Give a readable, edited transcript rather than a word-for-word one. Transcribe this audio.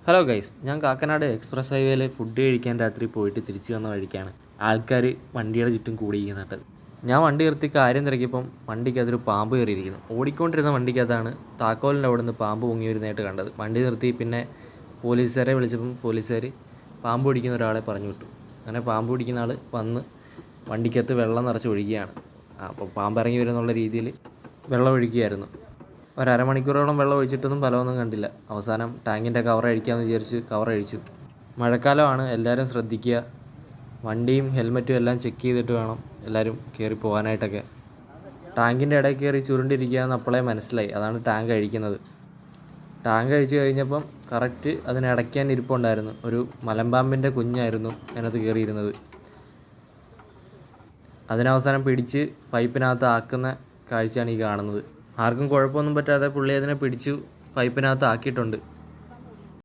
Hello guys, ഞാൻ Kakkanad express ഹൈവേയിൽ food കഴിക്കാൻ രാത്രി പോയിട്ട് തിരിച്ചു വന്ന വഴിക്കാണ് ആൾക്കാർ വണ്ടിയുടെ ചുറ്റും കൂടിയിരിക്കുന്നുണ്ട്. ഞാൻ വണ്ടി നിർത്തി കാര്യം തിരക്കിയപ്പം വണ്ടിക്കകത്തൊരു പാമ്പ് കയറിയിരിക്കുന്നു. ഓടിക്കൊണ്ടിരുന്ന വണ്ടിക്കകത്താണ് താക്കോലിൻ്റെ അവിടെ നിന്ന് പാമ്പ് പൊങ്ങി വരുന്നതായിട്ട് കണ്ടത്. വണ്ടി നിർത്തി പിന്നെ പോലീസുകാരെ വിളിച്ചപ്പം പോലീസുകാർ പാമ്പ് പിടിക്കുന്ന ഒരാളെ പറഞ്ഞു വിട്ടു. അങ്ങനെ പാമ്പ് പിടിക്കുന്ന ആൾ വന്ന് വണ്ടിക്കകത്ത് വെള്ളം നിറച്ച് ഒഴിക്കുകയാണ്. അപ്പോൾ പാമ്പ് ഇറങ്ങി വരുന്നുള്ള രീതിയിൽ വെള്ളം ഒഴിക്കുകയായിരുന്നു. ഒരമണിക്കൂറോളം വെള്ളം ഒഴിച്ചിട്ടൊന്നും ഫലമൊന്നും കണ്ടില്ല. അവസാനം ടാങ്കിൻ്റെ കവർ അഴിക്കാമെന്ന് വിചാരിച്ച് കവർ അഴിച്ചു. മഴക്കാലമാണ്, എല്ലാവരും ശ്രദ്ധിക്കുക. വണ്ടിയും ഹെൽമറ്റും എല്ലാം ചെക്ക് ചെയ്തിട്ട് വേണം എല്ലാവരും കയറി പോകാനായിട്ടൊക്കെ. ടാങ്കിൻ്റെ ഇടയിൽ കയറി ചുരുണ്ടിരിക്കുക എന്ന് അപ്പോഴേ മനസ്സിലായി. അതാണ് ടാങ്ക് അഴിക്കുന്നത്. ടാങ്ക് അഴിച്ച് കഴിഞ്ഞപ്പം കറക്റ്റ് അതിനിടയ്ക്ക് തന്നെ ഇരിപ്പുണ്ടായിരുന്നു. ഒരു മലമ്പാമ്പിൻ്റെ കുഞ്ഞായിരുന്നു അതിനകത്ത് കയറിയിരുന്നത്. അതിനവസാനം പിടിച്ച് പൈപ്പിനകത്ത് ആക്കുന്ന കാഴ്ചയാണ് ഈ കാണുന്നത്. ആർക്കും കുഴപ്പമൊന്നും പറ്റാതെ പുള്ളി അതിനെ പിടിച്ചു പൈപ്പിനകത്ത് ആക്കിയിട്ടുണ്ട്.